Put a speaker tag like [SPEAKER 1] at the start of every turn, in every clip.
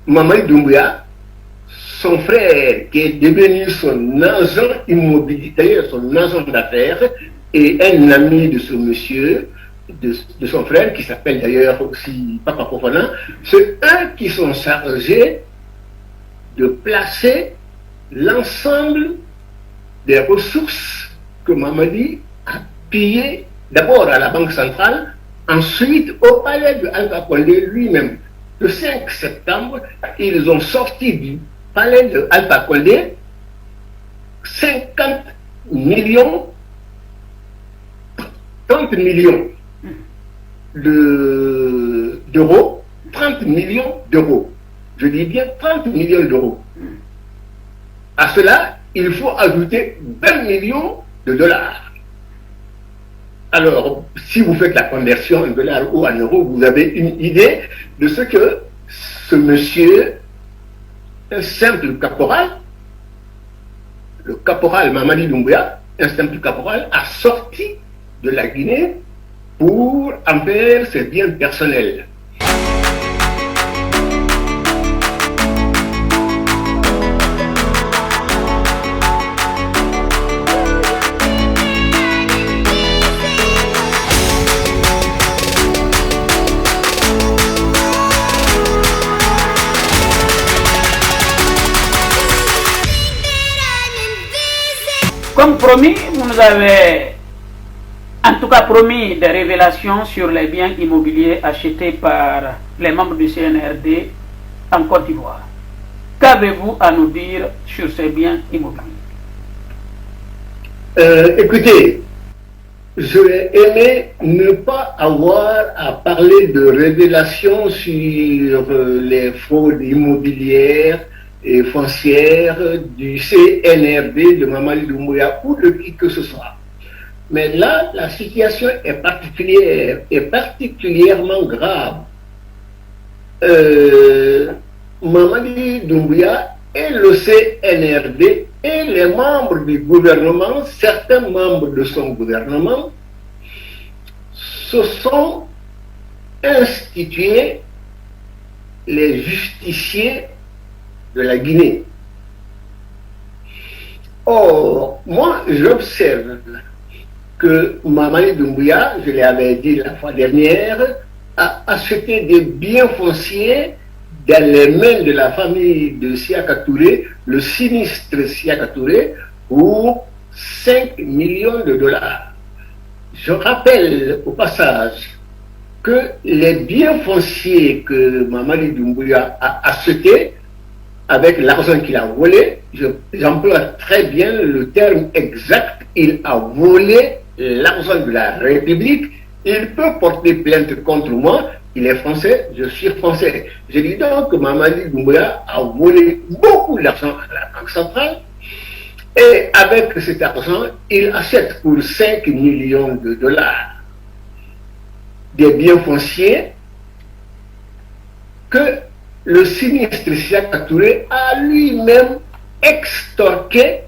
[SPEAKER 1] Mamadi Doumbouya, son frère qui est devenu son agent immobilier, d'ailleurs son agent d'affaires, et un ami de ce monsieur, de son frère, qui s'appelle d'ailleurs aussi Papa Fofana, c'est eux qui sont chargés de placer l'ensemble des ressources que Mamadi a pillées d'abord à la Banque centrale, ensuite au palais de Alpha Condé lui-même. Le 5 septembre, ils ont sorti du palais de Alpha Condé 50 millions, 30 millions d'euros, 30 millions d'euros. Je dis bien 30 millions d'euros. À cela, il faut ajouter 20 millions de dollars. Alors, si vous faites la conversion en dollars ou en euros, vous avez une idée de ce que ce monsieur, un simple caporal, le caporal Mamadi Doumbouya, un simple caporal, a sorti de la Guinée pour en faire ses biens personnels.
[SPEAKER 2] Comme promis, vous nous avez en tout cas promis des révélations sur les biens immobiliers achetés par les membres du CNRD en Côte d'Ivoire. Qu'avez-vous à nous dire sur ces biens immobiliers?
[SPEAKER 1] Écoutez, j'aurais aimé ne pas avoir à parler de révélations sur les fraudes immobilières et foncières du CNRD de Mamadi Doumbouya ou de qui que ce soit. Mais là, la situation est particulière et particulièrement grave. Mamadi Doumbouya et le CNRD et les membres du gouvernement, certains membres de son gouvernement, se sont institués les justiciers de la Guinée. Or, moi, j'observe que Mamadi Doumbouya, je l'avais dit la fois dernière, a acheté des biens fonciers dans les mains de la famille de Siaka Touré, le sinistre Siaka Touré, pour 5 millions de dollars. Je rappelle au passage que les biens fonciers que Mamadi Doumbouya a achetés avec l'argent qu'il a volé, j'emploie très bien le terme exact, il a volé l'argent de la République. Il peut porter plainte contre moi, il est français, je suis français. Je dis donc que Mamadi Doumbouya a volé beaucoup d'argent à la Banque centrale et avec cet argent, il achète pour 5 millions de dollars des biens fonciers que le sinistre Siaka Touré a lui-même extorqué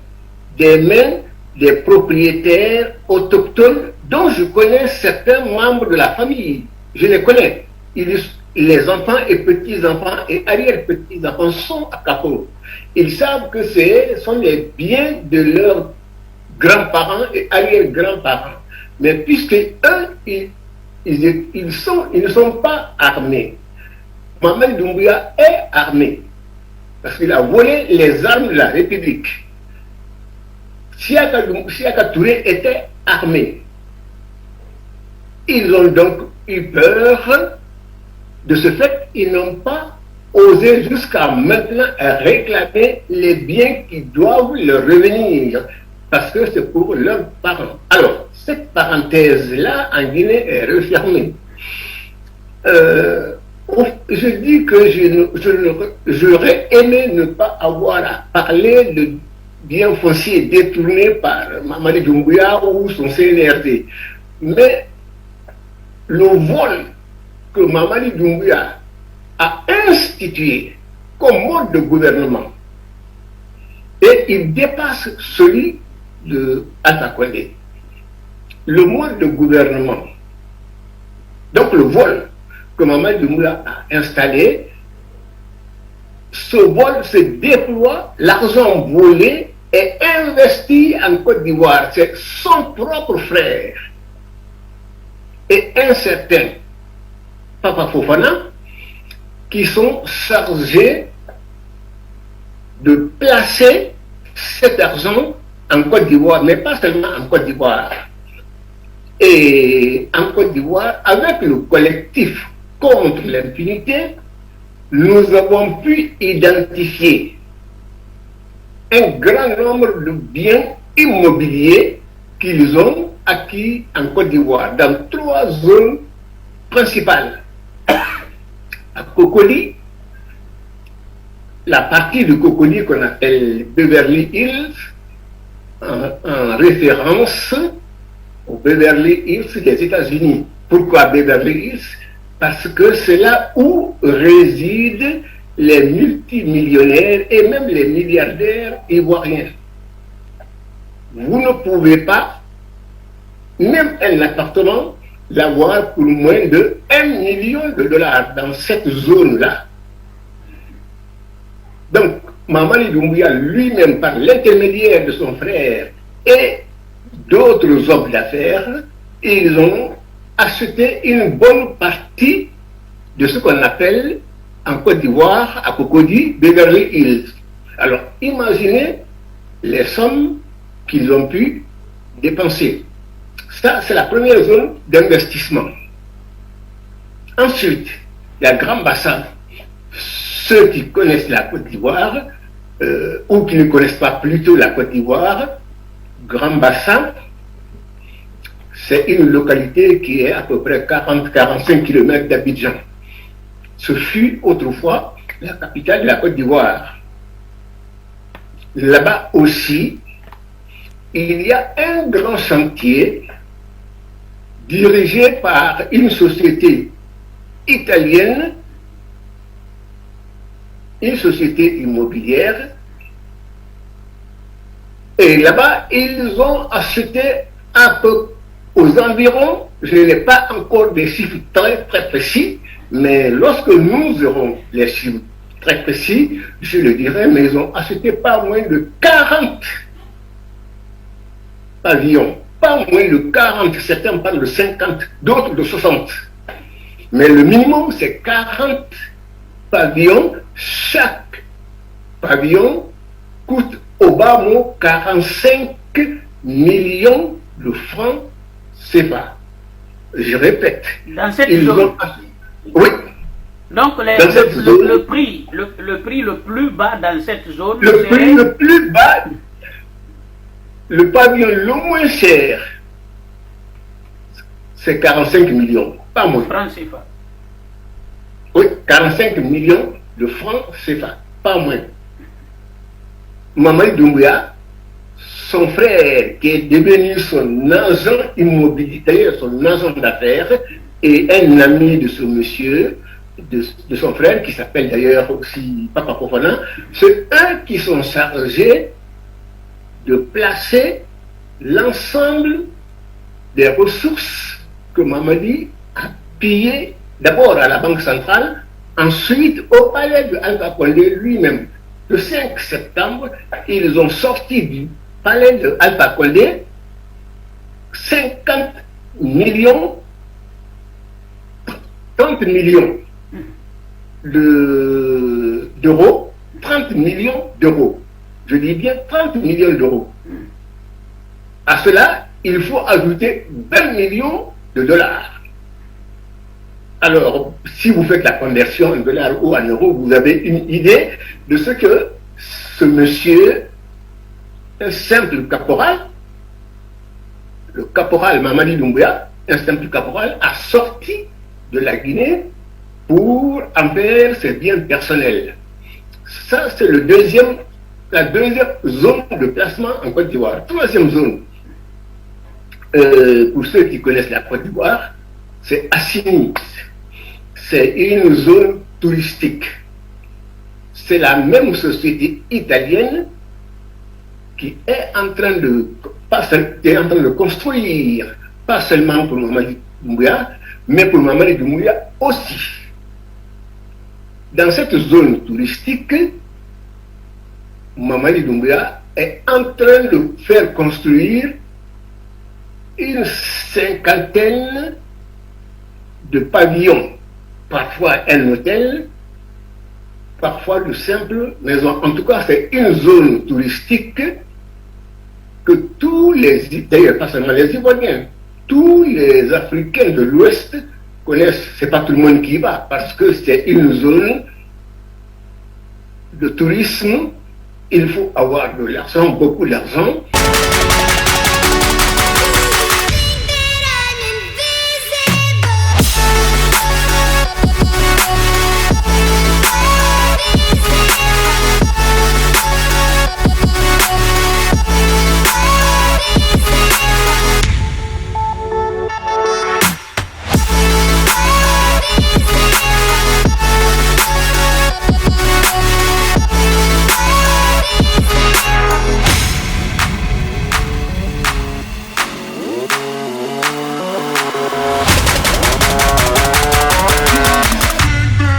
[SPEAKER 1] des mains des propriétaires autochtones dont je connais certains membres de la famille. Je les connais. Les enfants et petits-enfants et arrière-petits-enfants sont à Capo. Ils savent que ce sont les biens de leurs grands-parents et arrière-grands-parents. Mais puisque eux, ils ne sont pas armés. Mamadi Doumbouya est armé parce qu'il a volé les armes de la République. Siaka Touré était armé. Ils ont donc eu peur. De ce fait, ils n'ont pas osé jusqu'à maintenant réclamer les biens qui doivent leur revenir parce que c'est pour leurs parents. Alors, cette parenthèse-là en Guinée est refermée. Je dis que j'aurais aimé ne pas avoir à parler de biens fonciers détournés par Mamadi Doumbouya ou son CNRD. Mais le vol que Mamadi Doumbouya a institué comme mode de gouvernement, et il dépasse celui de Alpha Condé. Le mode de gouvernement, donc le vol que Mamadi Doumbouya a installé, ce vol se déploie, l'argent volé est investi en Côte d'Ivoire. C'est son propre frère et un certain Papa Fofana qui sont chargés de placer cet argent en Côte d'Ivoire, mais pas seulement en Côte d'Ivoire. Et en Côte d'Ivoire, avec le collectif contre l'impunité, nous avons pu identifier un grand nombre de biens immobiliers qu'ils ont acquis en Côte d'Ivoire dans 3 zones principales. À Cocody, la partie de Cocody qu'on appelle Beverly Hills, en référence au Beverly Hills des États-Unis. Pourquoi Beverly Hills? Parce que c'est là où résident les multimillionnaires et même les milliardaires ivoiriens. Vous ne pouvez pas, même un appartement, l'avoir pour moins de $1 million dans cette zone-là. Donc, Mamadi Doumbouya lui-même, par l'intermédiaire de son frère et d'autres hommes d'affaires, ils ont acheté une bonne partie de ce qu'on appelle en Côte d'Ivoire, à Cocody, Beverly Hills. Alors, imaginez les sommes qu'ils ont pu dépenser. Ça, c'est la première zone d'investissement. Ensuite, il y a Grand Bassin. Ceux qui connaissent la Côte d'Ivoire, ou qui ne connaissent pas plutôt la Côte d'Ivoire, Grand Bassin, c'est une localité qui est à peu près 40-45 km d'Abidjan. Ce fut autrefois la capitale de la Côte d'Ivoire. Là-bas aussi, il y a un grand chantier dirigé par une société italienne, une société immobilière. Et là-bas, ils ont acheté un peu aux environs, je n'ai pas encore des chiffres très précis, mais lorsque nous aurons les chiffres très précis, je le dirai, mais ils ont acheté pas moins de 40 pavillons. Pas moins de 40, certains parlent de 50, d'autres de 60. Mais le minimum, c'est 40 pavillons. Chaque pavillon coûte au bas mot 45 millions de francs CFA. Je répète.
[SPEAKER 2] Dans cette zone.
[SPEAKER 1] Oui.
[SPEAKER 2] Donc le prix le plus bas dans cette zone.
[SPEAKER 1] Le prix le plus bas, le pavillon le moins cher, c'est 45 millions, pas moins.
[SPEAKER 2] Francs CFA.
[SPEAKER 1] Oui, 45 millions de francs CFA, pas moins. Mamadi Doumbouya, son frère qui est devenu son agent immobilier, d'ailleurs son agent d'affaires, et un ami de ce monsieur, de son frère, qui s'appelle d'ailleurs aussi Papa Fofana, c'est eux qui sont chargés de placer l'ensemble des ressources que Mamadi a pillées d'abord à la Banque centrale, ensuite au palais de Alpha Condé lui-même. Le 5 septembre, ils ont sorti du palais de Alpha Condé 50 millions, 30 millions d'euros, 30 millions d'euros. Je dis bien 30 millions d'euros. À cela, il faut ajouter 20 millions de dollars. Alors, si vous faites la conversion en dollars ou en euros, vous avez une idée de ce que ce monsieur, un simple caporal, le caporal Mamadi Doumbouya, un simple caporal, a sorti de la Guinée pour en faire ses biens personnels. Ça, c'est la deuxième zone de placement en Côte d'Ivoire. Troisième zone, pour ceux qui connaissent la Côte d'Ivoire, c'est Assini. C'est une zone touristique. C'est la même société italienne qui est en train de construire, pas seulement pour Mamadi Doumbouya, mais pour Mamadi Doumbouya aussi. dans cette zone touristique, Mamadi Doumbouya est en train de faire construire une cinquantaine de pavillons, parfois un hôtel, parfois de simples maisons. En tout cas, c'est une zone touristique que tous les, d'ailleurs pas seulement les Ivoiriens, tous les Africains de l'Ouest connaissent. C'est pas tout le monde qui y va, parce que c'est une zone de tourisme. Il faut avoir de l'argent, beaucoup d'argent.